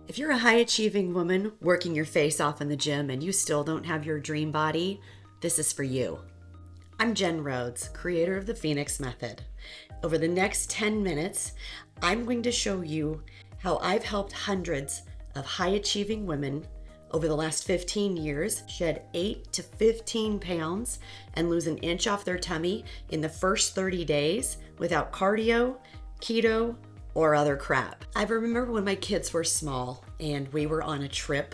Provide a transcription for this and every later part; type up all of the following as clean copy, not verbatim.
If you're a high achieving woman working your face off in the gym and you still don't have your dream body, this is for you. I'm Jen Rhodes, creator of the Phenix Method. Over the next 10 minutes, I'm going to show you how I've helped hundreds of high achieving women over the last 15 years shed 8 to 15 pounds and lose an inch off their tummy in the first 30 days without cardio, keto, or other crap. I remember when my kids were small and we were on a trip,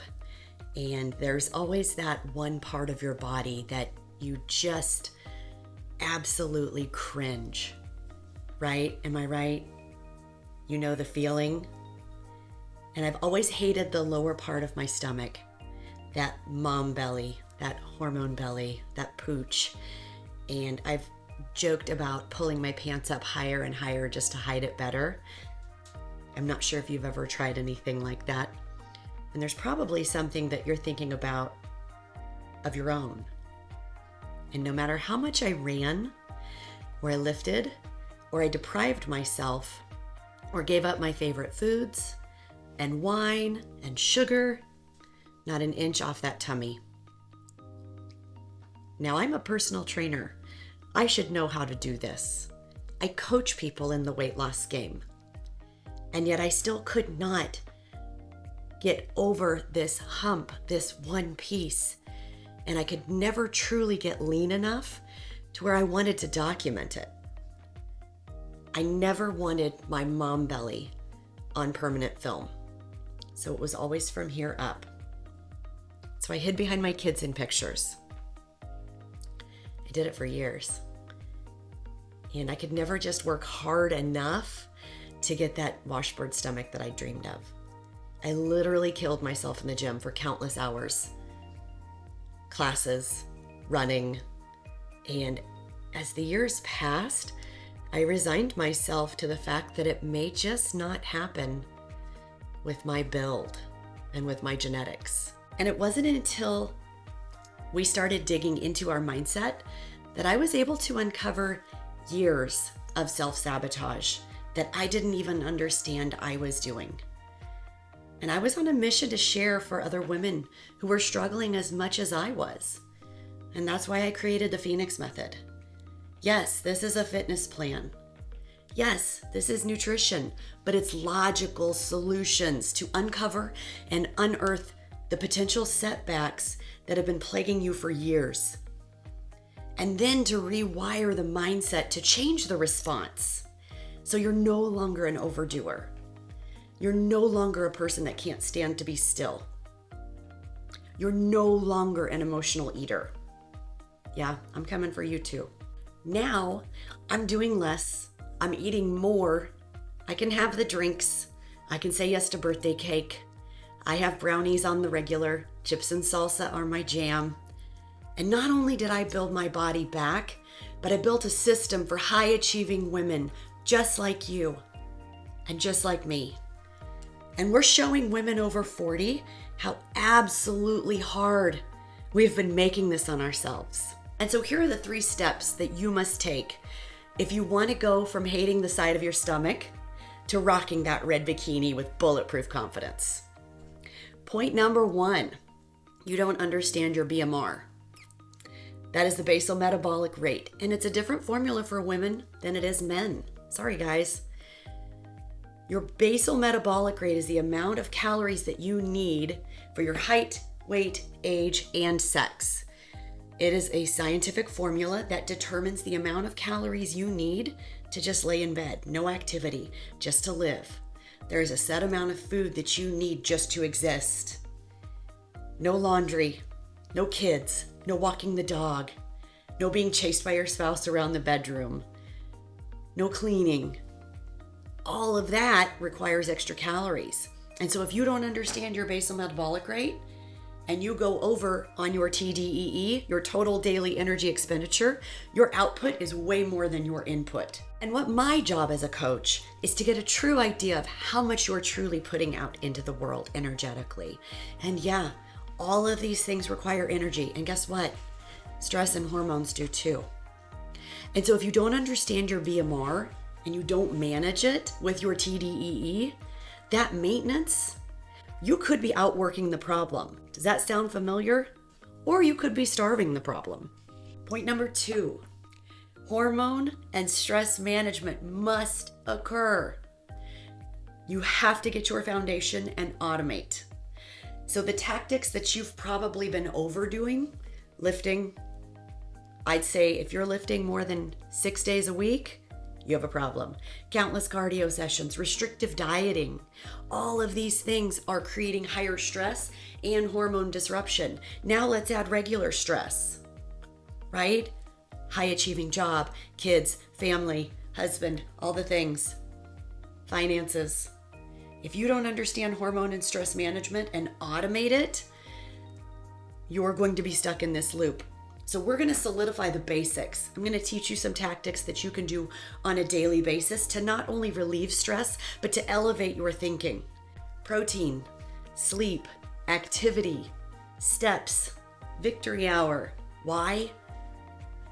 and there's always that one part of your body that you just absolutely cringe, right? Am I right? You know the feeling? And I've always hated the lower part of my stomach, that mom belly, that hormone belly, that pooch. And I've joked about pulling my pants up higher and higher just to hide it better. I'm not sure if you've ever tried anything like that. And there's probably something that you're thinking about of your own. And no matter how much I ran, or I lifted, or I deprived myself, or gave up my favorite foods, and wine, and sugar, not an inch off that tummy. Now, I'm a personal trainer. I should know how to do this. I coach people in the weight loss game. And yet I still could not get over this hump, this one piece. And I could never truly get lean enough to where I wanted to document it. I never wanted my mom belly on permanent film. So it was always from here up. So I hid behind my kids in pictures. I did it for years. And I could never just work hard enough to get that washboard stomach that I dreamed of. I literally killed myself in the gym for countless hours. Classes, running, and as the years passed, I resigned myself to the fact that it may just not happen with my build and with my genetics. And it wasn't until we started digging into our mindset that I was able to uncover years of self-sabotage that I didn't even understand I was doing. And I was on a mission to share for other women who were struggling as much as I was. And that's why I created the Phenix Method. Yes, this is a fitness plan. Yes, this is nutrition, but it's logical solutions to uncover and unearth the potential setbacks that have been plaguing you for years. And then to rewire the mindset to change the response. So you're no longer an overdoer. You're no longer a person that can't stand to be still. You're no longer an emotional eater. Yeah, I'm coming for you too. Now, I'm doing less. I'm eating more. I can have the drinks. I can say yes to birthday cake. I have brownies on the regular. Chips and salsa are my jam. And not only did I build my body back, but I built a system for high achieving women just like you and just like me. And we're showing women over 40 how absolutely hard we've been making this on ourselves. And so here are the 3 steps that you must take if you want to go from hating the side of your stomach to rocking that red bikini with bulletproof confidence. Point number 1, you don't understand your BMR. That is the basal metabolic rate, and it's a different formula for women than it is men. Sorry, guys. Your basal metabolic rate is the amount of calories that you need for your height, weight, age, and sex. It is a scientific formula that determines the amount of calories you need to just lay in bed, no activity, just to live. There is a set amount of food that you need just to exist. No laundry, no kids, no walking the dog, no being chased by your spouse around the bedroom, no cleaning. All of that requires extra calories. And so if you don't understand your basal metabolic rate and you go over on your TDEE, your total daily energy expenditure, your output is way more than your input. And what my job as a coach is to get a true idea of how much you're truly putting out into the world energetically. And yeah, all of these things require energy. And guess what? Stress and hormones do too. And so if you don't understand your BMR and you don't manage it with your TDEE, that maintenance You could be outworking the problem. Does that sound familiar? Or you could be starving the problem. Point number 2, hormone and stress management must occur. You have to get your foundation and automate. So the tactics that you've probably been overdoing, lifting, I'd say if you're lifting more than 6 days a week, you have a problem. Countless cardio sessions, restrictive dieting, all of these things are creating higher stress and hormone disruption. Now let's add regular stress, right? High achieving job, kids, family, husband, all the things, finances. If you don't understand hormone and stress management and automate it, you're going to be stuck in this loop. So we're going to solidify the basics. I'm going to teach you some tactics that you can do on a daily basis to not only relieve stress, but to elevate your thinking. Protein, sleep, activity, steps, victory hour. Why?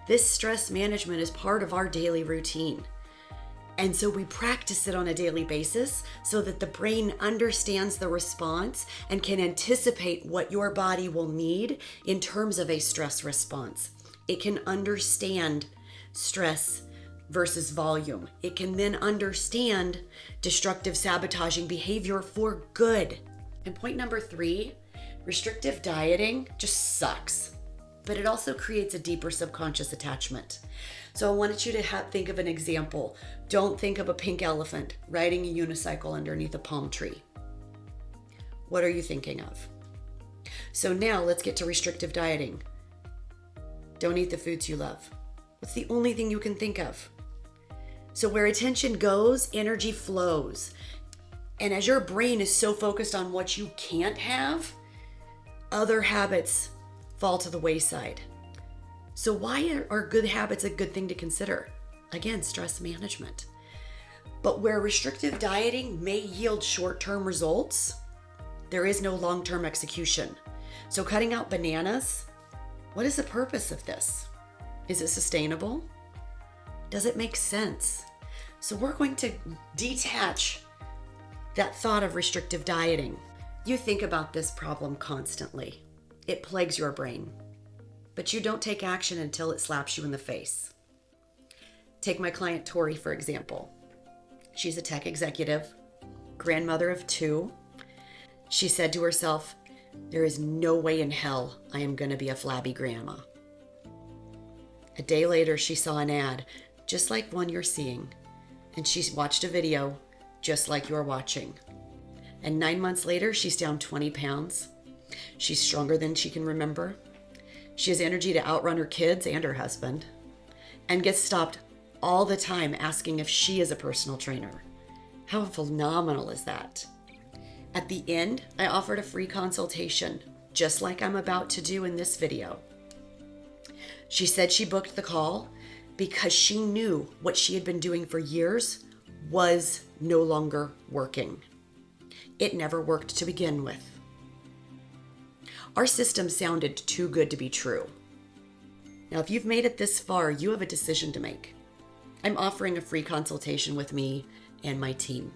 This stress management is part of our daily routine. And so we practice it on a daily basis so that the brain understands the response and can anticipate what your body will need in terms of a stress response. It can understand stress versus volume. It can then understand destructive sabotaging behavior for good. And point number 3, restrictive dieting just sucks, but it also creates a deeper subconscious attachment. So I wanted you to think of an example. Don't think of a pink elephant riding a unicycle underneath a palm tree. What are you thinking of? So now let's get to restrictive dieting. Don't eat the foods you love. What's the only thing you can think of? So where attention goes, energy flows. And as your brain is so focused on what you can't have, other habits fall to the wayside. So why are good habits a good thing to consider? Again, stress management. But where restrictive dieting may yield short-term results, there is no long-term execution. So cutting out bananas, what is the purpose of this? Is it sustainable? Does it make sense? So we're going to detach that thought of restrictive dieting. You think about this problem constantly. It plagues your brain. But you don't take action until it slaps you in the face. Take my client Tori, for example. She's a tech executive, grandmother of 2. She said to herself, there is no way in hell I am going to be a flabby grandma. A day later, she saw an ad, just like one you're seeing, and she watched a video just like you're watching. And 9 months later, she's down 20 pounds. She's stronger than she can remember. She has energy to outrun her kids and her husband, and gets stopped all the time asking if she is a personal trainer. How phenomenal is that? At the end, I offered a free consultation, just like I'm about to do in this video. She said she booked the call because she knew what she had been doing for years was no longer working. It never worked to begin with. Our system sounded too good to be true. Now, if you've made it this far, you have a decision to make. I'm offering a free consultation with me and my team.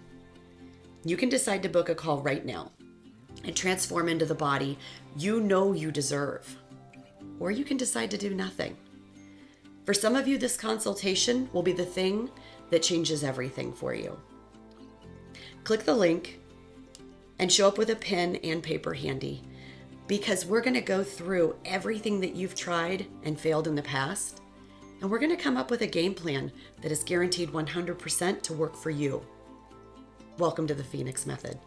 You can decide to book a call right now and transform into the body you know you deserve. Or you can decide to do nothing. For some of you, this consultation will be the thing that changes everything for you. Click the link and show up with a pen and paper handy, because we're going to go through everything that you've tried and failed in the past, and we're going to come up with a game plan that is guaranteed 100% to work for you. Welcome to the Phenix Method.